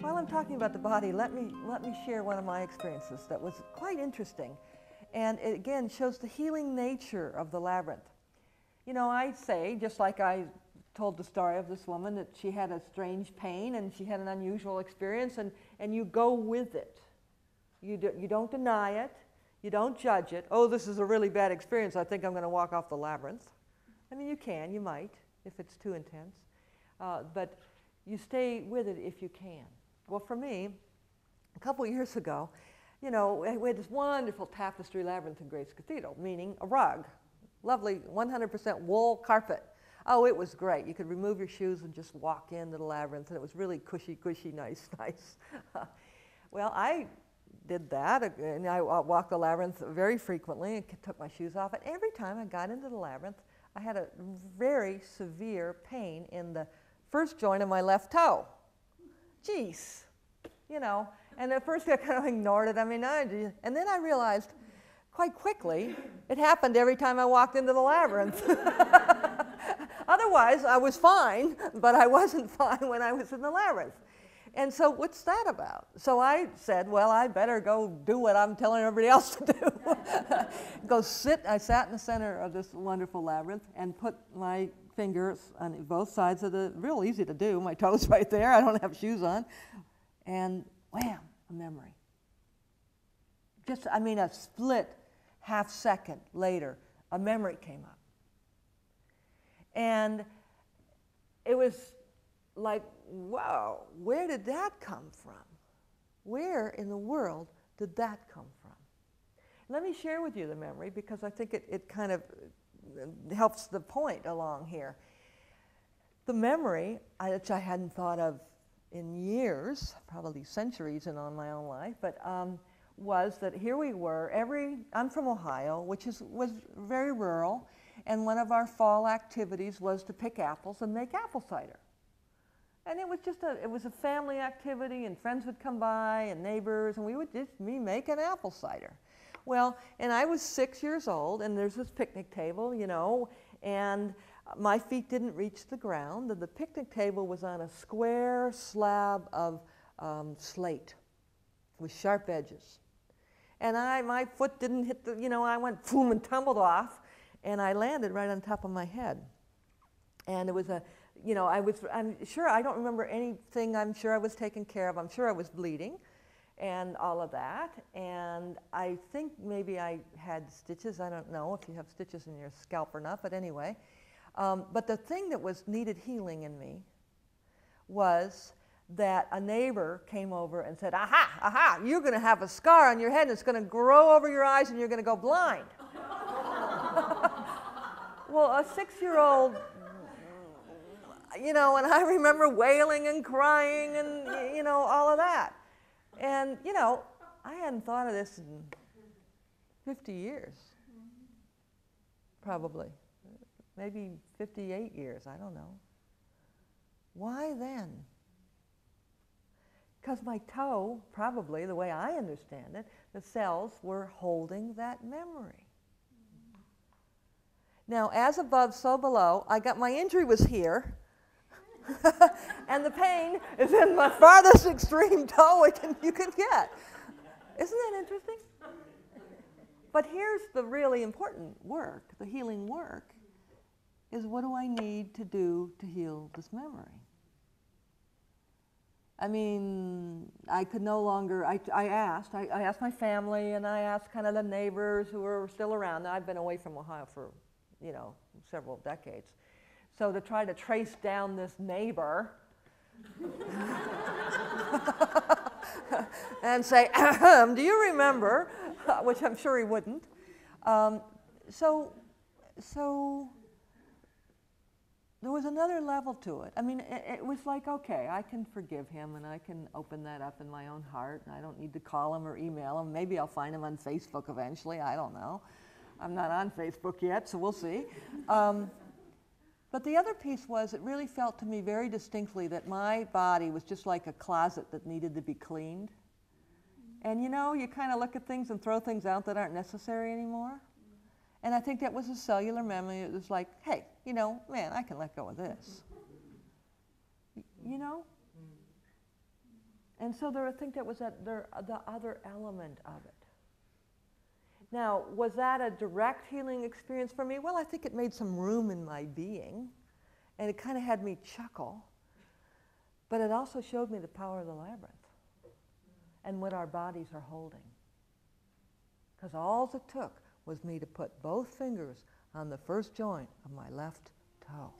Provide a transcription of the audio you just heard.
While I'm talking about the body, let me share one of my experiences that was quite interesting. And it again shows the healing nature of the labyrinth. You know, I say, just like I told the story of this woman, that she had a strange pain and she had an unusual experience, and you go with it. You don't deny it. You don't judge it. Oh, this is a really bad experience. I think I'm going to walk off the labyrinth. I mean, you might, if it's too intense. But you stay with it if you can. Well, for me, a couple of years ago, you know, we had this wonderful tapestry labyrinth in Grace Cathedral, meaning a rug. Lovely 100% wool carpet. Oh, it was great. You could remove your shoes and just walk into the labyrinth, and it was really cushy, nice. Well, I did that, and I walked the labyrinth very frequently and took my shoes off. And every time I got into the labyrinth, I had a very severe pain in the first joint of my left toe. Jeez, you know. And at first I kind of ignored it. I mean, and then I realized quite quickly it happened every time I walked into the labyrinth. Otherwise, I was fine, but I wasn't fine when I was in the labyrinth. And so what's that about? So I said, well, I better go do what I'm telling everybody else to do. I sat in the center of this wonderful labyrinth and put my fingers on both sides of real easy to do, my toes right there, I don't have shoes on, and wham, a memory. Just, I mean, a split half second later, a memory came up. And it was like, wow, where did that come from? Where in the world did that come from? Let me share with you the memory, because I think it kind of helps the point along here. The memory, which I hadn't thought of in years, probably centuries in my own life, but was that here we were, I'm from Ohio, which was very rural, and one of our fall activities was to pick apples and make apple cider. And it was just a family activity, and friends would come by, and neighbors, and we would just make an apple cider. Well, and I was 6 years old, and there's this picnic table, you know, and my feet didn't reach the ground, and the picnic table was on a square slab of slate with sharp edges. And my foot didn't hit the, you know, I went boom and tumbled off, and I landed right on top of my head. And it was you know, I'm sure, I don't remember anything. I'm sure I was taken care of. I'm sure I was bleeding and all of that. And I think maybe I had stitches. I don't know if you have stitches in your scalp or not, but anyway. But the thing that needed healing in me was that a neighbor came over and said, aha, you're going to have a scar on your head, and it's going to grow over your eyes, and you're going to go blind. Well, a 6-year-old, you know, and I remember wailing and crying and, you know, all of that. And, you know, I hadn't thought of this in 50 years, probably. Maybe 58 years, I don't know. Why then? Because my toe, probably, the way I understand it, the cells were holding that memory. Now, as above, so below, my injury was here, and the pain is in the farthest extreme toe you can get. Isn't that interesting? But here's the really important work, the healing work, is what do I need to do to heal this memory? I mean, I could no longer, I asked my family, and I asked kind of the neighbors who were still around. Now, I've been away from Ohio for, you know, several decades. So to try to trace down this neighbor and say, do you remember? Which I'm sure he wouldn't. So there was another level to it. I mean, it was like, okay, I can forgive him, and I can open that up in my own heart, and I don't need to call him or email him. Maybe I'll find him on Facebook eventually. I don't know. I'm not on Facebook yet, so we'll see. But the other piece was, it really felt to me very distinctly that my body was just like a closet that needed to be cleaned. And you know, you kind of look at things and throw things out that aren't necessary anymore. And I think that was a cellular memory. It was like, hey, you know, man, I can let go of this. You know? And so I think that was the other element of it. Now, was that a direct healing experience for me? Well, I think it made some room in my being, and it kind of had me chuckle. But it also showed me the power of the labyrinth and what our bodies are holding. Because all it took was me to put both fingers on the first joint of my left toe.